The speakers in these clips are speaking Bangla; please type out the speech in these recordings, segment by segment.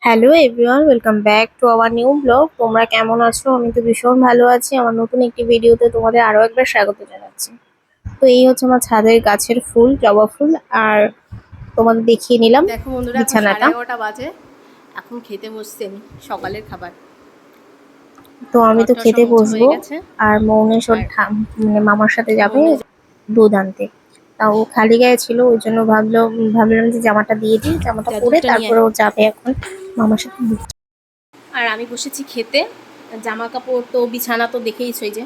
Hello everyone, welcome back to our new blog. তোমরা কেমন আছো? আমি তো ভীষণ ভালো আছি। আমার নতুন একটি ভিডিওতে তোমাদের আরো একবার স্বাগত জানাচ্ছি। তো এই হচ্ছে আমার ছাদের গাছের ফুল, জবা ফুল। আর তোমাদের দেখিয়ে নিলাম দেখো বন্ধুরা, এখন বিছানাটা। 11:30 বাজে। এখন খেতে বসছি আমি সকালের খাবার। তো আমি তো ঘরটা সব খেতে মোছা বসবো। হয়ে গেছে। আর মৌনেশ্বর আর মানে মামার সাথে যাবে মনে দুধ আনতে। তাও খালি গায়ে ছিল, ওই জন্য ভাবলাম যে জামাটা দিয়ে দিই, জামাটা পরে দুধটা নিয়ে তারপরে ও যাবে এখন মামার সাথে দুধ। আর আমি বসেছি খেতে। জামা কাপড় তো বিছানা তো দেখেইছো, এই যে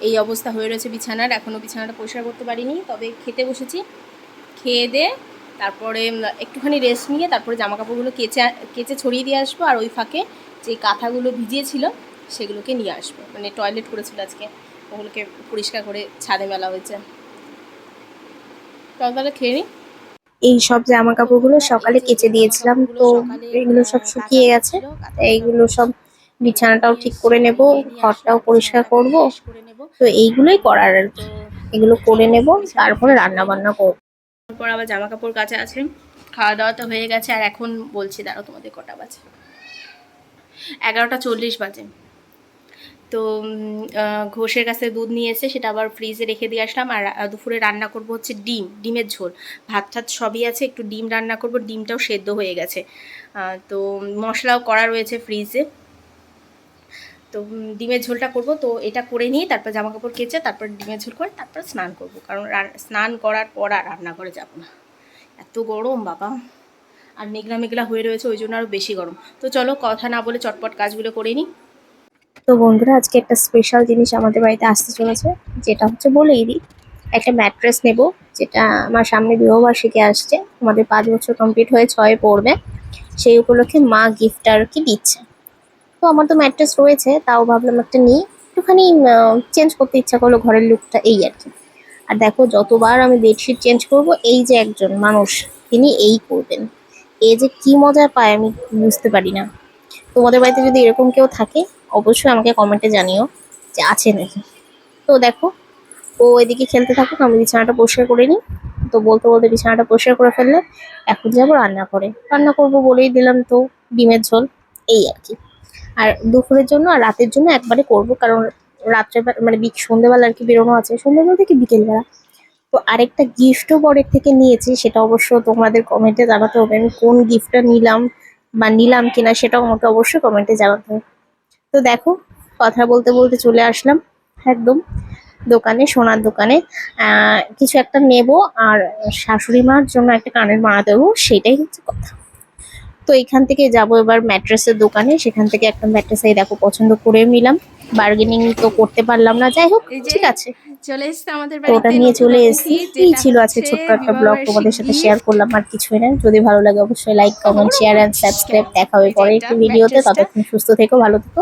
এই অবস্থা হয়ে রয়েছে বিছানার। এখনও বিছানাটা পরিষ্কার করতে পারিনি, তবে খেতে বসেছি। খেয়ে দিয়ে তারপরে একটুখানি রেস্ট নিয়ে তারপরে জামা কাপড়গুলো কেচে ছড়িয়ে দিয়ে আসবো। আর ওই ফাঁকে যে কাঁথাগুলো ভিজিয়েছিল সেগুলোকে নিয়ে আসবো, মানে টয়লেট করেছিল আজকে, ওগুলোকে পরিষ্কার করে ছাদে মেলা হয়েছে। তাহলে খেয়ে নিই। এই সব জামা তো কাপড়গুলো বন্ধুরা, এই সকালে যে কেচে জামা দিয়েছিলাম, কাপড়গুলো তো সকালে এগুলো সব কাঁচা শুকিয়ে গেছে। হয়েছিল, কাঁথা এইগুলো কাটাগুলো সব এগুলো বিছানাটাও নিয়ে ঠিক এসে করে আমি নেব, দিয়ে দিয়ে আসবো ঘরটাও আর পরিষ্কার বিছানাটাকে করব। ফ্রেশ করে নেব। তো এইগুলোই করার আর তো কি, এগুলো করে চলো নেব, বিছানাটা তারপরে ফ্রেশ রান্না করে নিই। বান্না করব। তারপর আবার জামা কাপড় কাচা আছে। খাওয়া দাওয়া তো হয়ে গেছে। আর এখন বলছি, দাঁড়াও তোমাদের কটা বাজে, 11:40 বাজে। তো ঘোষের কাছে দুধ নিয়ে এসে সেটা আবার ফ্রিজে রেখে দিয়ে আসলাম। আর দুপুরে রান্না করব হচ্ছে ডিমের ঝোল। ভাত ঠাত সবই আছে, একটু ডিম রান্না করব। ডিমটাও সেদ্ধ হয়ে গেছে। তো মশলাও করা রয়েছে ফ্রিজে। তো ডিমের ঝোলটা করব। তো এটা করে নিয়ে তারপর জামা কাপড় কেচে তারপর ডিমের ঝোল করে তারপর স্নান করব, কারণ স্নান করার পর আর রান্নাঘরে যাব না, এত গরম বাবা। আর মেঘলা মেঘলা হয়ে রয়েছে, ওই জন্য আরও বেশি গরম। তো চলো কথা না বলে চটপট কাজগুলো করে নিই। তো বন্ধুরা, আজকে একটা স্পেশাল জিনিস আমাদের বাড়িতে আসতে চলেছে, যেটা হচ্ছে বলেই দিই, একটা ম্যাট্রেস নেব। যেটা আমার সামনে বিবাহবার্ষিকী আসছে, আমাদের 5 বছর কমপ্লিট হয়ে 6 পড়বে। সেই উপলক্ষে মা গিফট আর কি দিচ্ছে। তো আমার তো ম্যাট্রেস রয়েছে, তাও ভাবলাম একটা নিই, একটুখানি চেঞ্জ করতে ইচ্ছা করলো ঘরের লুকটা, এই আর কি। আর দেখো, যতবার আমি বেডশিট চেঞ্জ করব, এই যে একজন মানুষ, তিনি এই করবেন। এ যে কি মজা পায় আমি বুঝতে পারি না। তোমাদের বাড়িতে যদি এরকম কেউ থাকে, অবশ্যই আমাকে কমেন্টে জানিও যে আছে নাকি। তো দেখো, ও এদিকে খেলতে থাকুক, আমি বিছানাটা পরিষ্কার করে নিই। তো বলতে বলতে বিছানাটা পরিষ্কার করে ফেললে এখন যাবো রান্না করে, রান্না করবো বলেই দিলাম তো, ডিমের ঝোল, এই আর কি। আর দুপুরের জন্য আর রাতের জন্য একবারে করব, কারণ রাত্রে মানে সন্ধ্যেবেলা আর কি বেরোনো আছে, সন্ধ্যেবেলা থেকে বিকেলবেলা। তো আরেকটা গিফটও পরের থেকে নিয়েছি, সেটা অবশ্য তোমাদের কমেন্টে জানাতে হবে। আমি কোন গিফটটা নিলাম বা নিলাম কিনা সেটাও আমাকে অবশ্যই কমেন্টে জানাতে হবে। তো দেখো, কথা বলতে বলতে চলে আসলাম একদম দোকানে, সোনার দোকানে। কিছু একটা নেব, আর শাশুড়ি মার জন্য একটা কানের মালা দেবো, সেটাই হচ্ছে কথা। তো এখান থেকে যাব এবার ম্যাট্রেসের দোকানে, সেখান থেকে একটা ম্যাট্রেস এই দেখো পছন্দ করে নিলাম। বার্গেনিং তো করতে পারলাম না, যাই হোক এই যে ঠিক আছে। চলে এসছে আমাদের তো ওটা বাড়িতে নিয়ে নতুন চলে অতিথি, এসেছি। এই যেটা ছিল আজকে হচ্ছে ছোট্ট একটা ব্লগ, বিবাহবার্ষিক তোমাদের সাথে শেয়ার গিফট। করলাম, আর কিছুই না। যদি ভালো লাগে অবশ্যই লাইক, কমেন্ট, শেয়ার অ্যান্ড কেন? সাবস্ক্রাইব। দেখা হবে এই যে পরে এটা একটি ভিডিওতে, ম্যাট্রেসটা। ততক্ষণ সুস্থ থেকো, ভালো থেকো।